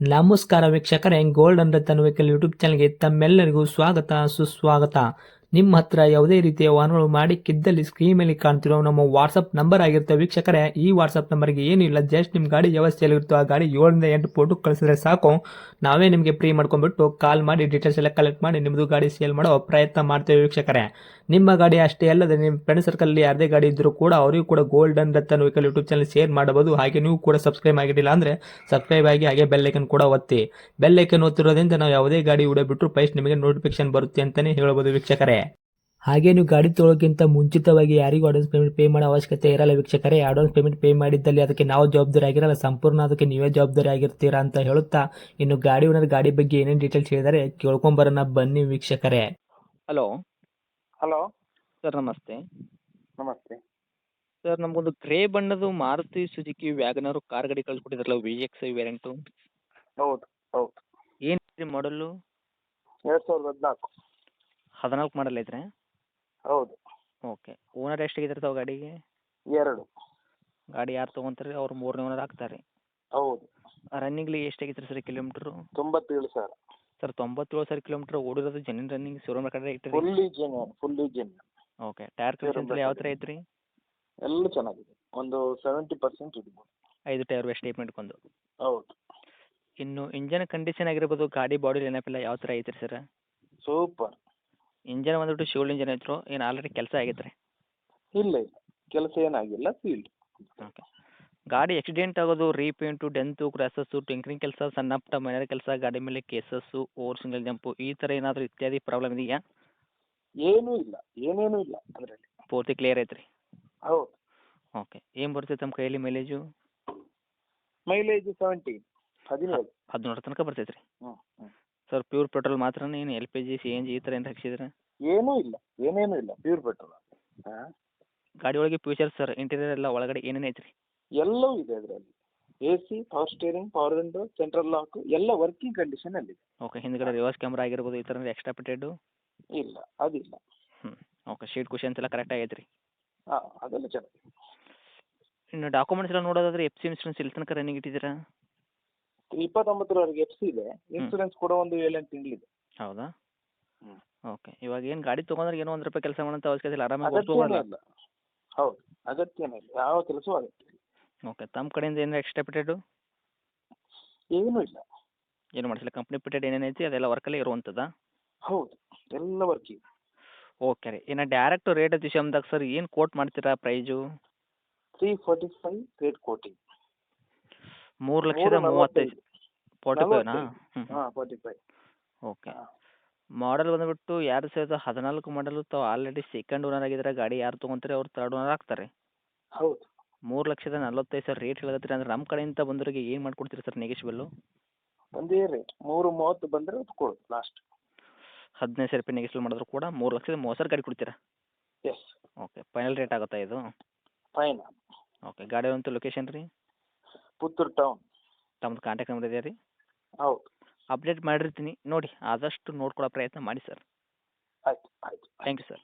ನಮಸ್ಕಾರ ವೀಕ್ಷಕರೇ, golden Ratan vehicle YouTube ಚಾನಲ್ಗೆ ತಮ್ಮೆಲ್ಲರಿಗೂ ಸ್ವಾಗತ ಸುಸ್ವಾಗತ. ನಿಮ್ಮ ಹತ್ರ ಯಾವುದೇ ರೀತಿಯ ವಾಹನಗಳು ಮಾಡಿಕ್ಕಿದ್ದಲ್ಲಿ ಸ್ಕ್ರೀನ್ ಮೇಲೆ ಕಾಣ್ತಿರೋ ನಮ್ಮ ವಾಟ್ಸಪ್ ನಂಬರ್ ಆಗಿರುತ್ತೆ ವೀಕ್ಷಕರೇ. ಈ ವಾಟ್ಸಪ್ ನಂಬರ್ಗೆ ಏನಿಲ್ಲ, ಜಸ್ಟ್ ನಿಮ್ಮ ಗಾಡಿ ವ್ಯವಸ್ಥೆಯಲ್ಲಿರುತ್ತೋ ಆ ಗಾಡಿ 7 ರಿಂದ 8 ಫೋಟೋ ಕಳಿಸಿದ್ರೆ ಸಾಕು, ನಾವೇ ನಿಮಗೆ ಫ್ರೀ ಮಾಡ್ಕೊಂಡ್ಬಿಟ್ಟು ಕಾಲ್ ಮಾಡಿ ಡೀಟೇಲ್ಸ್ ಎಲ್ಲ ಕಲೆಕ್ಟ್ ಮಾಡಿ ನಿಮ್ಮದು ಗಾಡಿ ಸೇಲ್ ಮಾಡೋ ಪ್ರಯತ್ನ ಮಾಡ್ತೇವೆ ವೀಕ್ಷಕರೇ. ನಿಮ್ಮ ಗಾಡಿ ಅಷ್ಟೇ ಅಲ್ಲದೆ ನಿಮ್ಮ ಫ್ರೆಂಡ್ ಸರ್ಕಲ್ ಯಾರದೇ ಗಾಡಿ ಇದ್ದರೂ ಕೂಡ ಅವರಿಗೂ ಕೂಡ golden Ratan vehicle YouTube channel share ಮಾಡಬಹುದು. ಹಾಗೆ ನೀವು ಕೂಡ ಸಬ್ಸ್ಕ್ರೈಬ್ ಆಗಿರಲಿಲ್ಲ ಅಂದರೆ ಸಬ್ಸ್ಕ್ರೈಬ್ ಆಗಿ ಹಾಗೆ ಬೆಲ್ ಐಕನ್ ಕೂಡ ಒತ್ತಿ. ಬೆಲ್ ಐಕನ್ ಒತ್ತಿರೋದ್ರಿಂದ ನಾವು ಯಾವುದೇ ಗಾಡಿ ವಿಡಿಯೋ ಬಿಟ್ಟರು ಫಸ್ಟ್ ನಿಮಗೆ ನೋಟಿಫಿಕೇಶನ್ ಬರುತ್ತೆ ಅಂತಾನೆ ಹೇಳ್ಬೋದು ವೀಕ್ಷಕರೇ. ಹಾಗೆ ನೀವು ಗಾಡಿ ತೊಳೋಕ್ಕಿಂತ ಮುಂಚಿತವಾಗಿ ಯಾರಿಗೂ ಅಡ್ವಾನ್ಸ್ ಪೇಮೆಂಟ್ ಪೇ ಮಾಡೋ ಅವಶ್ಯಕತೆ ಇರಲ್ಲ ವೀಕ್ಷಕರೇ. ಅಡ್ವಾನ್ಸ್ ಪೇಮೆಂಟ್ ಪೇ ಮಾಡಿದ್ದಲ್ಲಿ ಅದಕ್ಕೆ ನಾವು ಜವಾಬ್ದಾರಿ ಆಗಿರಲ್ಲ, ಸಂಪೂರ್ಣ ಅದಕ್ಕೆ ನೀವೇ ಜವಾಬ್ದಾರಿ ಆಗಿರ್ತೀರಾ ಅಂತ ಹೇಳುತ್ತಾ, ಇನ್ನು ಗಾಡಿ ಓನರ್ ಗಾಡಿ ಬಗ್ಗೆ ಏನೇನು ಡೀಟೇಲ್ಸ್ ಹೇಳಿದರೆ ಕೇಳ್ಕೊಂಬರೋಣ ಬನ್ನಿ ವೀಕ್ಷಕರೇ. ಹಲೋ ಹಲೋ ಸರ್, ನಮಸ್ತೆ. ನಮಸ್ತೆ. ಸರ್, ನಮಗೊಂದು ಗ್ರೇ ಬಣ್ಣದು ಮಾರುತಿ ಸುಜುಕಿ ವ್ಯಾಗನರು ಕಾರ್ ಗಾಡಿ ಕಳ್ಸಿಕೊಟ್ಟಿದ್ರಲ್ಲ, VX ವೇರಿಯಂಟು. ಹೌದು ಹೌದು ಏನು ಮಾಡಲು? 2014. 14 ಮಾಡಲ್ ಐತ್ರಿ? ಹೌದು. ಓಕೆ. ಓನರ್ ಎಷ್ಟಾಗಿದ್ರೆ ತಾವು ಗಾಡಿಗೆ? 2. ಗಾಡಿ ಯಾರು ತೊಗೊಂತಾರೆ ಅವ್ರು 3ನೇ ಓನರ್ ಆಗ್ತಾರೆ. ಹೌದು. ರನ್ನಿಂಗ್ಲಿ ಎಷ್ಟಾಗಿತ್ತು ಸರ್ ಕಿಲೋಮೀಟ್ರು? 97,000. ಸರ್, 97,000 ಕಿಲೋಮೀಟ್ರ್ ಓಡಿರೋದು ಜೆನ್ಯೂನ್ ರನ್ನಿಂಗ್ ಶೋರೂಮ್ ಕಡೆ ಇಟ್ಟಿರಿ? Fully genuine. Okay. Tyre condition ಯಾವ ಥರ ಐತ್ರಿ? ಎಲ್ಲ ಚೆನ್ನಾಗಿದೆ. ಒಂದು 70% ಇರ್ಬೋದು. 5 ಟೈರ್ ಸ್ಟೇಟ್ಮೆಂಟ್ಗೊಂದು. ಹೌದು. ಇನ್ನು ಇಂಜನ್ ಕಂಡೀಷನ್ ಆಗಿರ್ಬೋದು, ಗಾಡಿ ಬಾಡಿ ನೆನಪಿಲ್ಲ ಯಾವ ಥರ ಐತ್ರಿ ಸರ್? ಸೂಪರ್. ಇಂಜನ್ ಬಂದ್ಬಿಟ್ಟು ಶಿವಲ್ ಇಂಜನ್ ಐತ್ರೋ ಏನು ಆಲ್ರೆಡಿ ಕೆಲಸ ಆಗೈತ್ರಿ? ಇಲ್ಲ ಇಲ್ಲ, ಕೆಲಸ ಏನಾಗಿಲ್ಲ, ಫೀಲ್ಡ್. ಓಕೆ. ಗಾಡಿ ಆಕ್ಸಿಡೆಂಟ್ ಆಗೋದು, ರೀಪೇಂಟು, ಡೆಂತು, ಕ್ರ್ಯಾಸಸ್ಸು, ಟಿಂಕ್ರಿಂಗ್ ಕೆಲಸ, ಸಣ್ಣ ಪುಟ್ಟ ಮೈನರ್ ಕೆಲಸ, ಗಾಡಿ ಮೇಲೆ ಕೇಸಸ್ಸು, ಓವರ್ ಸಿಂಗಲ್ ಜಂಪು ಈ ಥರ ಏನಾದರೂ ಇತ್ಯಾದಿ ಪ್ರಾಬ್ಲಮ್ ಇದೆಯಾ? ಏನೂ ಇಲ್ಲ, ಏನೇನೂ ಇಲ್ಲ ಅದರಲ್ಲಿ. ಪೂರ್ತಿ ಕ್ಲಿಯರ್ ಐತ್ರಿ? ಹೌದು. ಓಕೆ. ಏನು ಬರುತ್ತೆ ತಮ್ಮ ಕೈಯಲ್ಲಿ ಮೈಲೇಜು? ಮೈಲೇಜ್ 17. 17 ತನಕ ಬರ್ತೈತೆ ರೀ? ಹ್ಞೂ ಹ್ಞೂ. ಸರ್, ಪ್ಯೂರ್ ಪೆಟ್ರೋಲ್ ಮಾತ್ರನೇ, ಏನು LPG CNG ಈ ಥರ ಏನು ಹಾಕ್ಸಿದ್ರೆ? ಏನೂ ಇಲ್ಲ, ಏನೇನೂ ಇಲ್ಲ, ಪ್ಯೂರ್ ಪೆಟ್ರೋಲ್. ಹಾಂ. ಗಾಡಿ ಒಳಗೆ ಫ್ಯೂಚರ್ಸ್ ಸರ್, ಇಂಟೀರಿಯರ್ ಎಲ್ಲ ಒಳಗಡೆ ಏನೇನು ಐತ್ರಿ? ಎಲ್ಲವೂ ಇದೆ ಅದರಲ್ಲಿ. AC, power steering, power window, central lock ಎಲ್ಲ ವರ್ಕಿಂಗ್ ಕಂಡೀಷನಲ್ಲಿದೆ. ಓಕೆ. ಹಿಂದ್ಗಡೆ ರಿವರ್ಸ್ ಕ್ಯಾಮ್ರಾ ಆಗಿರ್ಬೋದು, ಈ ಥರ ಎಕ್ಸ್ಟ್ರಾ ಫಿಟೆಡು? ಇಲ್ಲ, ಅದಿಲ್ಲ. ಹ್ಞೂ. ಓಕೆ. ಶೀಟ್ ಕುಷನ್ಸ್ ಎಲ್ಲ ಕರೆಕ್ಟ್ ಆಗೈತೆ ರೀ? ಹಾಂ, ಅದೆಲ್ಲ ಚೆನ್ನಾಗಿದೆ. ಇನ್ನು ಡಾಕ್ಯುಮೆಂಟ್ಸ್ ಎಲ್ಲ ನೋಡೋದಾದ್ರೆ FC ಇನ್ಶೂರೆನ್ಸ್ ಇಲ್ಲಿ ತನಕ ರನ್ನಿಂಗ್ ಇಟ್ಟಿದ್ದೀರಾ? 29ರವರೆಗೆ FC ಇದೆ. ಇನ್ಸೂರೆನ್ಸ್ ಕೂಡ ಒಂದು 7-8 ತಿಂಗಳಿದೆ. ಹೌದಾ? ಹ್ಞೂ. ಓಕೆ. ಇವಾಗ ಏನು ಗಾಡಿ ತೊಗೊಂಡ್ರೆ ಏನೋ ₹1 ಕೆಲಸ ಮಾಡೋಂಥ ಅವಶ್ಯಕತೆ ಇಲ್ಲ, ಆರಾಮಾಗಿ ಅಗತ್ಯನೇ ಓಡಿಸ್ಬೋದಲ್ಲ? ಇಲ್ಲ. ಹೌದು, ಅಗತ್ಯನೇ ಇಲ್ಲ, ಯಾವ ಕೆಲಸವೂ ಅಗತ್ಯ ಇಲ್ಲ. ಓಕೆ. ತಮ್ಮ ಕಡೆಯಿಂದ ಏನಾರು ಎಕ್ಸ್ಟ್ರಾ ಫಿಟೆಡು? ಏನೂ ಇಲ್ಲ. ಏನು ಮಾಡಿಸಿಲ್ಲ, ಕಂಪ್ನಿ ಫಿಟೆಡ್ ಏನೇನೈತಿ ಅದೆಲ್ಲ ವರ್ಕಲ್ಲೇ ಇರುವಂಥದ್ದಾ? ಹೌದು, ಎಲ್ಲ ವರ್ಕಿಂಗ್. ಓಕೆ ರೀ. ಇನ್ನು ಡೈರೆಕ್ಟ್ ರೇಟ್ ವಿಷಯದಾಗ ಸರ್ ಏನು ಕೋಟ್ ಮಾಡ್ತೀರಾ ಪ್ರೈಜು? 345 rate quoting. 3,35,000. 45ನಾ? ಹ್ಞೂ. ಹಾಂ, 45. ಓಕೆ. ಮಾಡಲ್ ಬಂದುಬಿಟ್ಟು 2014 ಮಾಡಲು, ತಾವು ಆಲ್ರೆಡಿ ಸೆಕೆಂಡ್ ಓನರ್ ಆಗಿದ್ರೆ, ಗಾಡಿ ಯಾರು ತೊಗೊಂತಾರೆ ಅವ್ರು ಥರ್ಡ್ ಓನರ್ ಆಗ್ತಾರೆ. ಹೌದು. 3,45,000 ರೇಟ್ ಹೇಳತ್ತೀರಿ ಅಂದ್ರೆ ನಮ್ಮ ಕಡೆಯಿಂದ ಬಂದವರಿಗೆ ಏನು ಮಾಡ್ಕೊಡ್ತೀರಿ ಸರ್ ನೆಗೆಶ್ಬಲ್ಲು? ಒಂದೇ ರೇಟ್ 330 ಬಂದರೆ ಅದು ಕೊಡೋದು ಲಾಸ್ಟ್. ₹15,000 ನೆಗೆಶ್ಬಲ್ ಮಾಡಿದ್ರು ಕೂಡ 3,30,000 ಗಾಡಿ ಕೊಡ್ತೀರಾ? ಎಸ್. ಓಕೆ. ಫೈನಲ್ ರೇಟ್ ಆಗುತ್ತಾ ಇದು? ಫೈನ್. ಓಕೆ. ಗಾಡಿ ಒಂದು ಲೊಕೇಶನ್ ರೀ? ಪುತ್ತೂರು ಟೌನ್. ತಮ್ಮದು ಕಾಂಟ್ಯಾಕ್ಟ್ ನಂಬರ್ ಇದೆಯಾ ರೀ? ಹೌದು. ಅಪ್ಡೇಟ್ ಮಾಡಿರ್ತೀನಿ ನೋಡಿ, ಆದಷ್ಟು ನೋಡ್ಕೊಳ್ಳೋ ಪ್ರಯತ್ನ ಮಾಡಿ ಸರ್. ಆಯ್ತು ಆಯ್ತು. Thank you sir.